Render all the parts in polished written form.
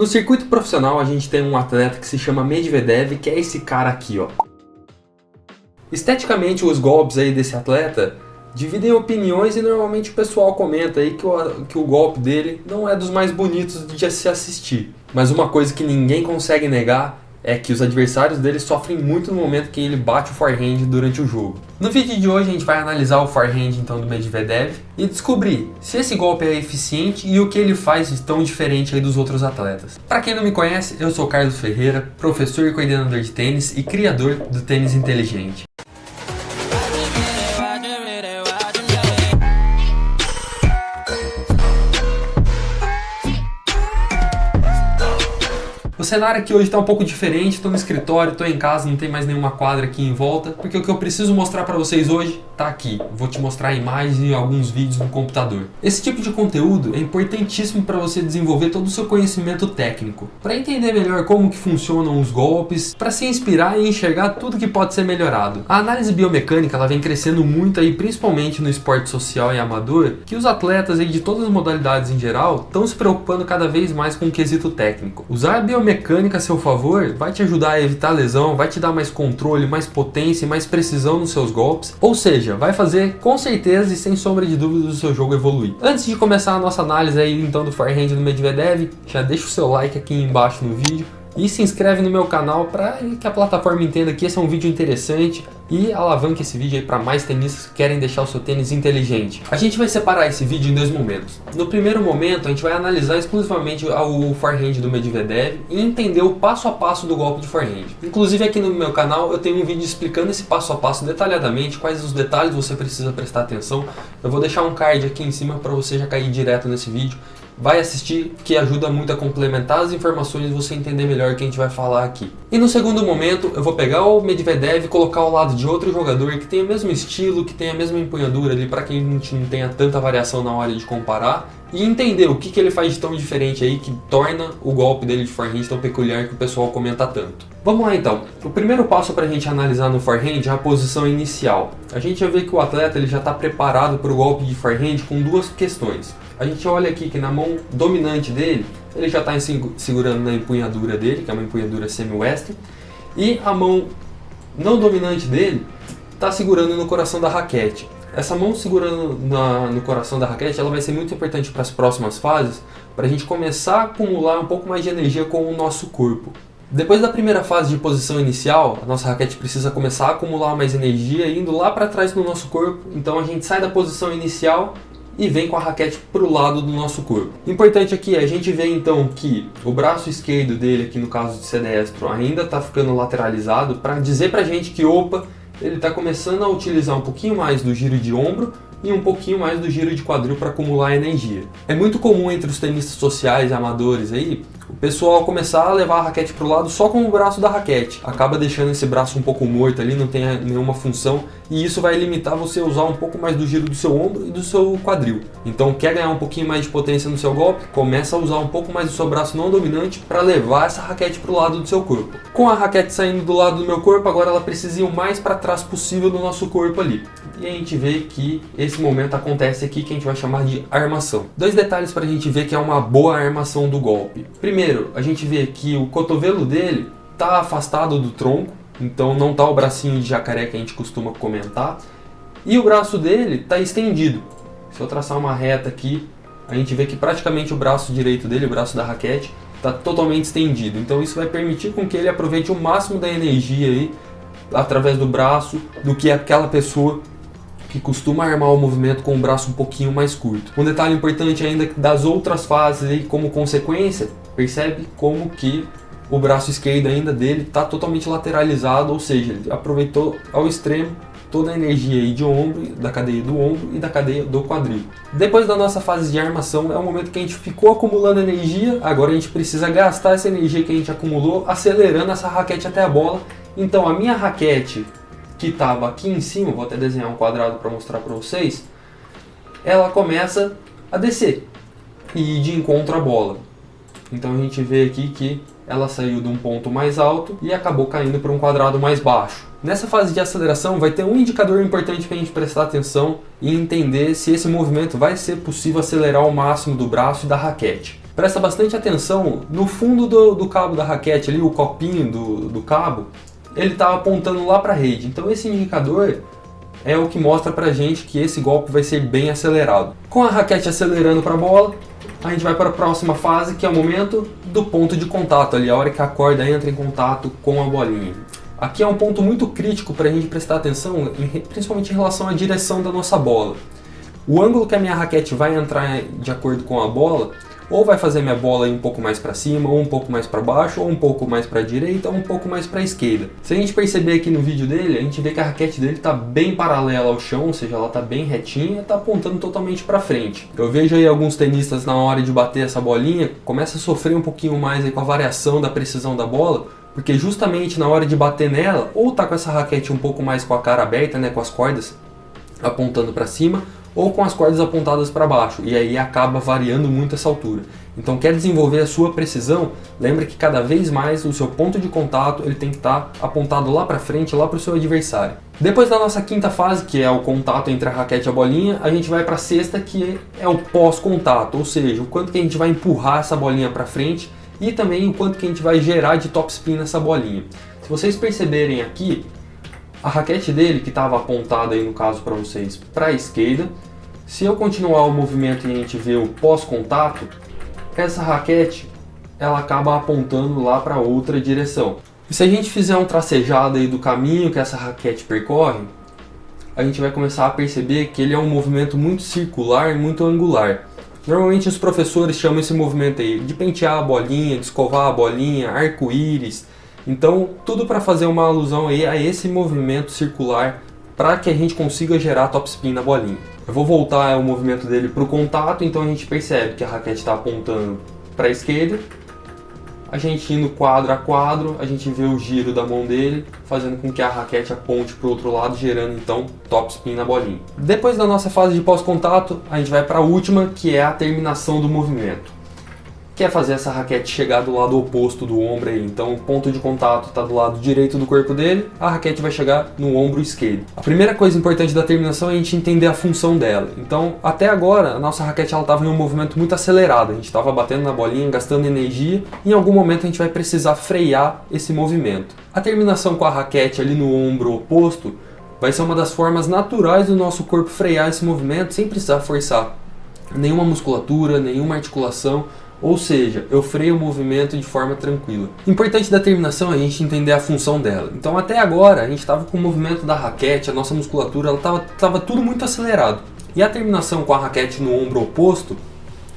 No circuito profissional a gente tem um atleta que se chama Medvedev, que é esse cara aqui, ó. Esteticamente os golpes aí desse atleta dividem opiniões e normalmente o pessoal comenta aí que o golpe dele não é dos mais bonitos de se assistir. Mas uma coisa que ninguém consegue negar é que os adversários dele sofrem muito no momento que ele bate o forehand durante o jogo. No vídeo de hoje a gente vai analisar o forehand então do Medvedev e descobrir se esse golpe é eficiente e o que ele faz de tão diferente aí dos outros atletas. Para quem não me conhece, eu sou Carlos Ferreira, professor e coordenador de tênis e criador do Tênis Inteligente. O cenário aqui hoje está um pouco diferente, estou no escritório, estou em casa, não tem mais nenhuma quadra aqui em volta, porque o que eu preciso mostrar para vocês hoje está aqui. Vou te mostrar imagens e alguns vídeos no computador. Esse tipo de conteúdo é importantíssimo para você desenvolver todo o seu conhecimento técnico, para entender melhor como que funcionam os golpes, para se inspirar e enxergar tudo que pode ser melhorado. A análise biomecânica ela vem crescendo muito aí, principalmente no esporte social e amador, que os atletas aí de todas as modalidades em geral estão se preocupando cada vez mais com o quesito técnico. Usar a biomecânica a seu favor vai te ajudar a evitar lesão, vai te dar mais controle, mais potência e mais precisão nos seus golpes, ou seja, vai fazer com certeza e sem sombra de dúvida o seu jogo evoluir. Antes de começar a nossa análise aí então do forehand do Medvedev, já deixa o seu like aqui embaixo no vídeo e se inscreve no meu canal para que a plataforma entenda que esse é um vídeo interessante e alavanque esse vídeo aí para mais tenistas que querem deixar o seu tênis inteligente. A gente vai separar esse vídeo em dois momentos. No primeiro momento, a gente vai analisar exclusivamente o forehand do Medvedev e entender o passo a passo do golpe de forehand. Inclusive aqui no meu canal eu tenho um vídeo explicando esse passo a passo detalhadamente, quais os detalhes você precisa prestar atenção. Eu vou deixar um card aqui em cima para você já cair direto nesse vídeo. Vai assistir, que ajuda muito a complementar as informações e você entender melhor o que a gente vai falar aqui. E no segundo momento, eu vou pegar o Medvedev e colocar ao lado de outro jogador que tem o mesmo estilo, que tem a mesma empunhadura ali, para quem não tenha tanta variação na hora de comparar, e entender o que ele faz de tão diferente aí, que torna o golpe dele de forehand tão peculiar que o pessoal comenta tanto. Vamos lá então. O primeiro passo para a gente analisar no forehand é a posição inicial. A gente já vê que o atleta ele já está preparado para o golpe de forehand com duas questões. A gente olha aqui que na mão dominante dele, ele já está segurando na empunhadura dele, que é uma empunhadura semi-western, e a mão não dominante dele está segurando no coração da raquete. Essa mão segurando no coração da raquete, ela vai ser muito importante para as próximas fases, para a gente começar a acumular um pouco mais de energia com o nosso corpo. Depois da primeira fase de posição inicial, a nossa raquete precisa começar a acumular mais energia indo lá para trás do nosso corpo, então a gente sai da posição inicial e vem com a raquete para o lado do nosso corpo. Importante aqui é a gente ver então que o braço esquerdo dele, aqui no caso de ser destro, ainda está ficando lateralizado para dizer para a gente que opa, ele está começando a utilizar um pouquinho mais do giro de ombro e um pouquinho mais do giro de quadril para acumular energia. É muito comum entre os tenistas sociais e amadores aí, o pessoal começar a levar a raquete para o lado só com o braço da raquete. Acaba deixando esse braço um pouco morto ali, não tem nenhuma função, e isso vai limitar você a usar um pouco mais do giro do seu ombro e do seu quadril. Então quer ganhar um pouquinho mais de potência no seu golpe? Começa a usar um pouco mais do seu braço não dominante para levar essa raquete para o lado do seu corpo. Com a raquete saindo do lado do meu corpo, agora ela precisa ir o mais para trás possível do nosso corpo ali. E a gente vê que esse momento acontece aqui que a gente vai chamar de armação. Dois detalhes para a gente ver que é uma boa armação do golpe. Primeiro, a gente vê que o cotovelo dele está afastado do tronco, então não está o bracinho de jacaré que a gente costuma comentar, e o braço dele está estendido. Se eu traçar uma reta aqui, a gente vê que praticamente o braço direito dele, o braço da raquete, está totalmente estendido. Então isso vai permitir com que ele aproveite o máximo da energia aí, através do braço, do que aquela pessoa que costuma armar o movimento com o braço um pouquinho mais curto. Um detalhe importante ainda que das outras fases aí, como consequência, percebe como que o braço esquerdo ainda dele está totalmente lateralizado, ou seja, ele aproveitou ao extremo toda a energia aí de ombro, da cadeia do ombro e da cadeia do quadril. Depois da nossa fase de armação, é o momento que a gente ficou acumulando energia, agora a gente precisa gastar essa energia que a gente acumulou, acelerando essa raquete até a bola. Então a minha raquete, que estava aqui em cima, vou até desenhar um quadrado para mostrar para vocês, ela começa a descer e ir de encontro à bola. Então a gente vê aqui que ela saiu de um ponto mais alto e acabou caindo para um quadrado mais baixo. Nessa fase de aceleração vai ter um indicador importante para a gente prestar atenção e entender se esse movimento vai ser possível acelerar ao máximo do braço e da raquete. Presta bastante atenção no fundo do cabo da raquete ali, o copinho do cabo, ele está apontando lá para a rede. Então esse indicador é o que mostra pra gente que esse golpe vai ser bem acelerado. Com a raquete acelerando para a bola, a gente vai para a próxima fase, que é o momento do ponto de contato ali, a hora que a corda entra em contato com a bolinha. Aqui é um ponto muito crítico para a gente prestar atenção, principalmente em relação à direção da nossa bola. O ângulo que a minha raquete vai entrar de acordo com a bola, ou vai fazer minha bola ir um pouco mais para cima, ou um pouco mais para baixo, ou um pouco mais para a direita, ou um pouco mais para a esquerda. Se a gente perceber aqui no vídeo dele, a gente vê que a raquete dele está bem paralela ao chão, ou seja, ela está bem retinha, está apontando totalmente para frente. Eu vejo aí alguns tenistas na hora de bater essa bolinha, começa a sofrer um pouquinho mais aí com a variação da precisão da bola, porque justamente na hora de bater nela, ou tá com essa raquete um pouco mais com a cara aberta, né, com as cordas apontando para cima, ou com as cordas apontadas para baixo, e aí acaba variando muito essa altura. Então, quer desenvolver a sua precisão, lembra que cada vez mais o seu ponto de contato ele tem que estar apontado lá para frente, lá para o seu adversário. Depois da nossa quinta fase, que é o contato entre a raquete e a bolinha, a gente vai para a sexta, que é o pós-contato, ou seja, o quanto que a gente vai empurrar essa bolinha para frente e também o quanto que a gente vai gerar de topspin nessa bolinha. Se vocês perceberem aqui, a raquete dele, que estava apontada aí no caso para vocês, para a esquerda, se eu continuar o movimento e a gente ver o pós-contato, essa raquete ela acaba apontando lá para outra direção. E se a gente fizer um tracejado aí do caminho que essa raquete percorre, a gente vai começar a perceber que ele é um movimento muito circular e muito angular. Normalmente os professores chamam esse movimento aí de pentear a bolinha, de escovar a bolinha, arco-íris. Então, tudo para fazer uma alusão aí a esse movimento circular para que a gente consiga gerar topspin na bolinha. Eu vou voltar o movimento dele para o contato, então a gente percebe que a raquete está apontando para a esquerda. A gente indo quadro a quadro, a gente vê o giro da mão dele, fazendo com que a raquete aponte para o outro lado, gerando então topspin na bolinha. Depois da nossa fase de pós-contato, a gente vai para a última, que é a terminação do movimento. Quer fazer essa raquete chegar do lado oposto do ombro aí, então o ponto de contato está do lado direito do corpo dele, a raquete vai chegar no ombro esquerdo. A primeira coisa importante da terminação é a gente entender a função dela. Então, até agora, a nossa raquete estava em um movimento muito acelerado, a gente estava batendo na bolinha, gastando energia, e em algum momento a gente vai precisar frear esse movimento. A terminação com a raquete ali no ombro oposto vai ser uma das formas naturais do nosso corpo frear esse movimento sem precisar forçar nenhuma musculatura, nenhuma articulação. Ou seja, eu freio o movimento de forma tranquila. Importante da terminação é a gente entender a função dela. Então até agora a gente estava com o movimento da raquete, a nossa musculatura estava tudo muito acelerado. E a terminação com a raquete no ombro oposto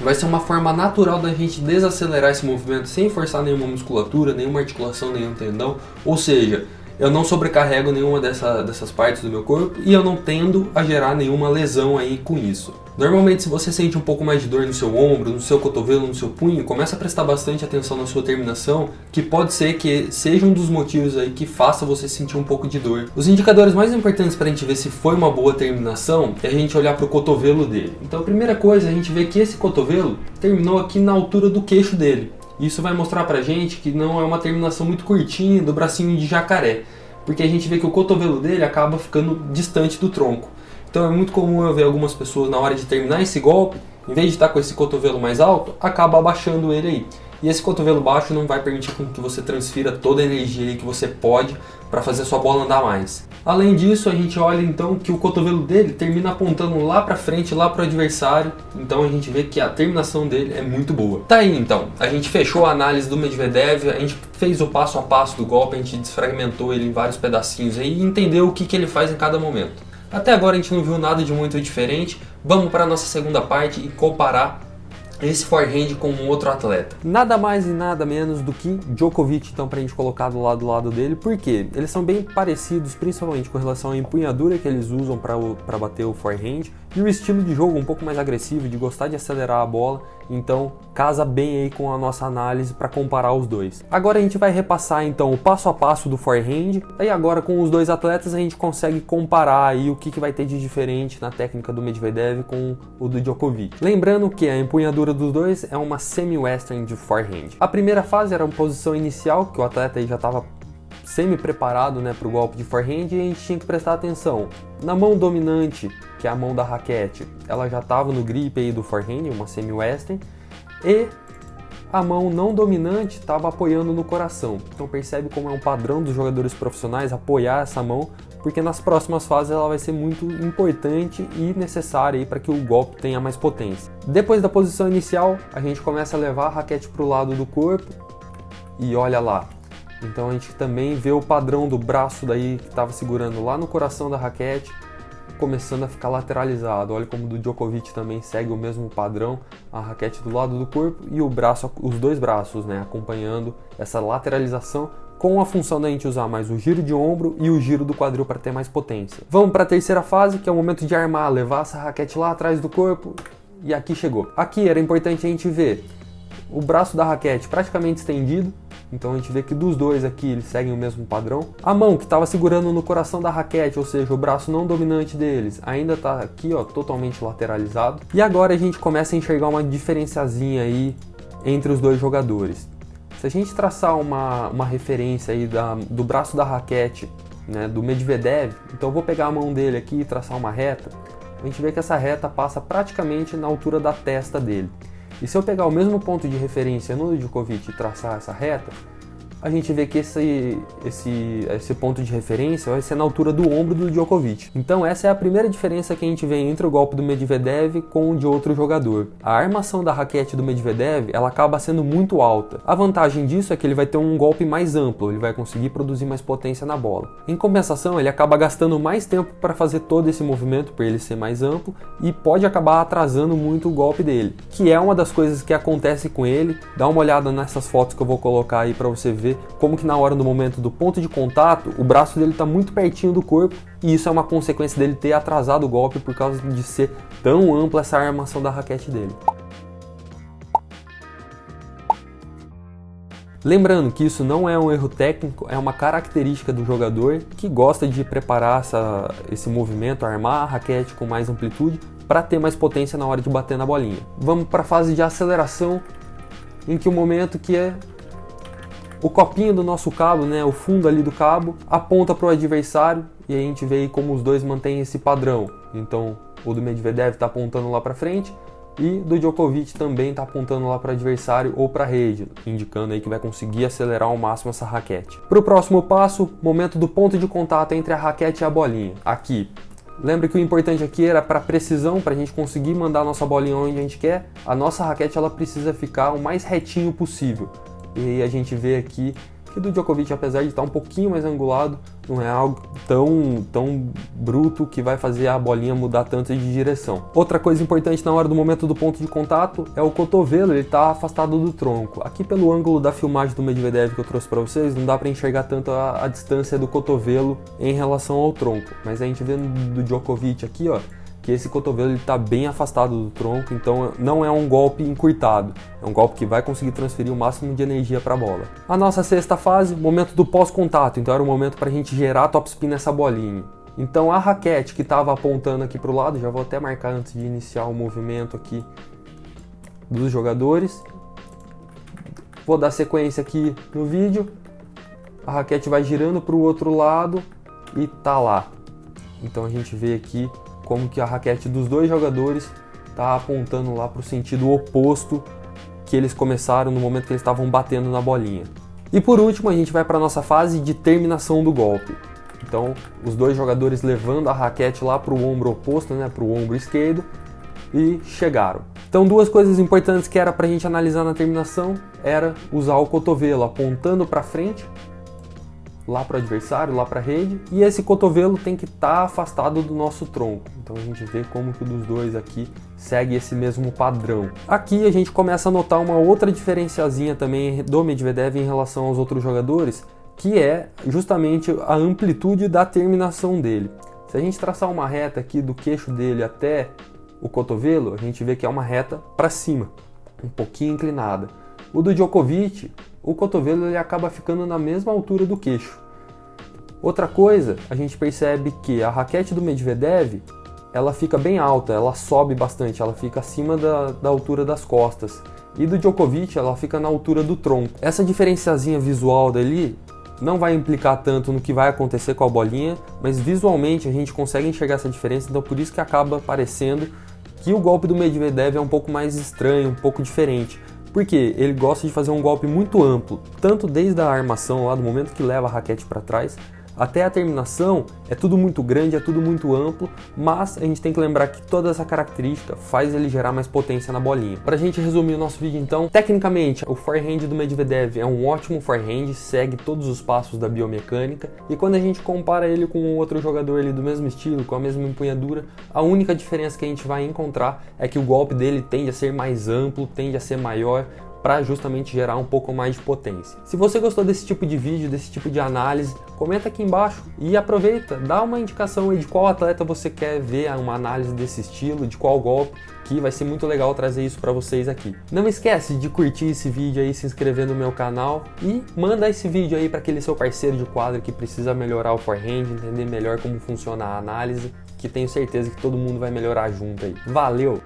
vai ser uma forma natural da gente desacelerar esse movimento sem forçar nenhuma musculatura, nenhuma articulação, nenhum tendão. Ou seja, eu não sobrecarrego nenhuma dessas partes do meu corpo e eu não tendo a gerar nenhuma lesão aí com isso. Normalmente, se você sente um pouco mais de dor no seu ombro, no seu cotovelo, no seu punho, começa a prestar bastante atenção na sua terminação, que pode ser que seja um dos motivos aí que faça você sentir um pouco de dor. Os indicadores mais importantes para a gente ver se foi uma boa terminação é a gente olhar para o cotovelo dele. Então, a primeira coisa é a gente ver que esse cotovelo terminou aqui na altura do queixo dele. Isso vai mostrar pra gente que não é uma terminação muito curtinha do bracinho de jacaré, porque a gente vê que o cotovelo dele acaba ficando distante do tronco. Então é muito comum eu ver algumas pessoas na hora de terminar esse golpe, em vez de estar com esse cotovelo mais alto, acaba abaixando ele aí. E esse cotovelo baixo não vai permitir com que você transfira toda a energia que você pode para fazer a sua bola andar mais. Além disso, a gente olha então que o cotovelo dele termina apontando lá para frente, lá para o adversário. Então a gente vê que a terminação dele é muito boa. Tá aí então, a gente fechou a análise do Medvedev, a gente fez o passo a passo do golpe, a gente desfragmentou ele em vários pedacinhos aí e entendeu o que ele faz em cada momento. Até agora a gente não viu nada de muito diferente. Vamos para a nossa segunda parte e comparar esse forehand com um outro atleta. Nada mais e nada menos do que Djokovic, então, para a gente colocar do lado dele. Por quê? Eles são bem parecidos, principalmente com relação à empunhadura que eles usam para bater o forehand e o estilo de jogo um pouco mais agressivo, de gostar de acelerar a bola. Então, casa bem aí com a nossa análise para comparar os dois. Agora a gente vai repassar então o passo a passo do forehand. E agora com os dois atletas a gente consegue comparar aí o que vai ter de diferente na técnica do Medvedev com o do Djokovic. Lembrando que a empunhadura dos dois é uma semi-western de forehand. A primeira fase era uma posição inicial, que o atleta aí já estava semi-preparado, né, para o golpe de forehand, e a gente tinha que prestar atenção. Na mão dominante, que é a mão da raquete, ela já estava no grip aí do forehand, uma semi-western, e a mão não dominante estava apoiando no coração. Então percebe como é um padrão dos jogadores profissionais apoiar essa mão, porque nas próximas fases ela vai ser muito importante e necessária para que o golpe tenha mais potência. Depois da posição inicial, a gente começa a levar a raquete para o lado do corpo e olha lá. Então a gente também vê o padrão do braço daí que estava segurando lá no coração da raquete, começando a ficar lateralizado. Olha como o do Djokovic também segue o mesmo padrão, a raquete do lado do corpo e o braço, os dois braços, né, acompanhando essa lateralização, com a função da gente usar mais o giro de ombro e o giro do quadril para ter mais potência. Vamos para a terceira fase, que é o momento de armar, levar essa raquete lá atrás do corpo, e aqui chegou. Aqui era importante a gente ver o braço da raquete praticamente estendido, então a gente vê que dos dois aqui eles seguem o mesmo padrão. A mão que estava segurando no coração da raquete, ou seja, o braço não dominante deles, ainda está aqui, ó, totalmente lateralizado. E agora a gente começa a enxergar uma diferenciazinha aí entre os dois jogadores. Se a gente traçar uma referência aí do braço da raquete, né, do Medvedev, então eu vou pegar a mão dele aqui e traçar uma reta, a gente vê que essa reta passa praticamente na altura da testa dele. E se eu pegar o mesmo ponto de referência no Djokovic e traçar essa reta, a gente vê que esse ponto de referência vai ser na altura do ombro do Djokovic. Então essa é a primeira diferença que a gente vê entre o golpe do Medvedev com o de outro jogador. A armação da raquete do Medvedev, ela acaba sendo muito alta. A vantagem disso é que ele vai ter um golpe mais amplo, ele vai conseguir produzir mais potência na bola. Em compensação, ele acaba gastando mais tempo para fazer todo esse movimento, por ele ser mais amplo, e pode acabar atrasando muito o golpe dele, que é uma das coisas que acontece com ele. Dá uma olhada nessas fotos que eu vou colocar aí para você ver como que na hora do momento do ponto de contato, o braço dele está muito pertinho do corpo, e isso é uma consequência dele ter atrasado o golpe por causa de ser tão ampla essa armação da raquete dele. Lembrando que isso não é um erro técnico, é uma característica do jogador que gosta de preparar esse movimento, armar a raquete com mais amplitude para ter mais potência na hora de bater na bolinha. Vamos para a fase de aceleração, em que o momento que é o copinho do nosso cabo, né, o fundo ali do cabo, aponta para o adversário e a gente vê aí como os dois mantêm esse padrão. Então o do Medvedev está apontando lá para frente e do Djokovic também está apontando lá para o adversário ou para a rede, indicando aí que vai conseguir acelerar ao máximo essa raquete. Para o próximo passo, momento do ponto de contato entre a raquete e a bolinha. Aqui, lembra que o importante aqui era para precisão, para a gente conseguir mandar a nossa bolinha onde a gente quer. A nossa raquete ela precisa ficar o mais retinho possível. E a gente vê aqui que do Djokovic, apesar de estar um pouquinho mais angulado, não é algo tão bruto que vai fazer a bolinha mudar tanto de direção. Outra coisa importante na hora do momento do ponto de contato é o cotovelo, ele está afastado do tronco. Aqui pelo ângulo da filmagem do Medvedev que eu trouxe para vocês, não dá para enxergar tanto a distância do cotovelo em relação ao tronco. Mas a gente vê do Djokovic aqui, ó, que esse cotovelo está bem afastado do tronco, então não é um golpe encurtado, é um golpe que vai conseguir transferir o máximo de energia para a bola. A nossa sexta fase, momento do pós-contato, então era o momento para a gente gerar topspin nessa bolinha. Então a raquete que estava apontando aqui para o lado, já vou até marcar antes de iniciar o movimento aqui dos jogadores. Vou dar sequência aqui no vídeo, a raquete vai girando para o outro lado e tá lá. Então a gente vê aqui como que a raquete dos dois jogadores está apontando lá para o sentido oposto que eles começaram no momento que eles estavam batendo na bolinha. E por último a gente vai para a nossa fase de terminação do golpe. Então os dois jogadores levando a raquete lá para o ombro oposto, né, para o ombro esquerdo, e chegaram. Então duas coisas importantes que era para a gente analisar na terminação era usar o cotovelo apontando para frente, lá para o adversário, lá para a rede, e esse cotovelo tem que estar afastado do nosso tronco. Então a gente vê como que o dos dois aqui segue esse mesmo padrão. Aqui a gente começa a notar uma outra diferenciazinha também do Medvedev em relação aos outros jogadores, que é justamente a amplitude da terminação dele. Se a gente traçar uma reta aqui do queixo dele até o cotovelo, a gente vê que é uma reta para cima, um pouquinho inclinada. O do Djokovic, o cotovelo ele acaba ficando na mesma altura do queixo. Outra coisa, a gente percebe que a raquete do Medvedev, ela fica bem alta, ela sobe bastante, ela fica acima da altura das costas. E do Djokovic, ela fica na altura do tronco. Essa diferenciazinha visual dali não vai implicar tanto no que vai acontecer com a bolinha, mas visualmente a gente consegue enxergar essa diferença, então por isso que acaba parecendo que o golpe do Medvedev é um pouco mais estranho, um pouco diferente. Porque ele gosta de fazer um golpe muito amplo, tanto desde a armação lá, do momento que leva a raquete para trás, até a terminação. É tudo muito grande, é tudo muito amplo, mas a gente tem que lembrar que toda essa característica faz ele gerar mais potência na bolinha. Pra gente resumir o nosso vídeo então, tecnicamente o forehand do Medvedev é um ótimo forehand, segue todos os passos da biomecânica, e quando a gente compara ele com outro jogador ali do mesmo estilo, com a mesma empunhadura, a única diferença que a gente vai encontrar é que o golpe dele tende a ser mais amplo, tende a ser maior, para justamente gerar um pouco mais de potência. Se você gostou desse tipo de vídeo, desse tipo de análise, comenta aqui embaixo e aproveita, dá uma indicação aí de qual atleta você quer ver uma análise desse estilo, de qual golpe, que vai ser muito legal trazer isso para vocês aqui. Não esquece de curtir esse vídeo aí, se inscrever no meu canal e manda esse vídeo aí para aquele seu parceiro de quadra que precisa melhorar o forehand, entender melhor como funciona a análise, que tenho certeza que todo mundo vai melhorar junto aí. Valeu!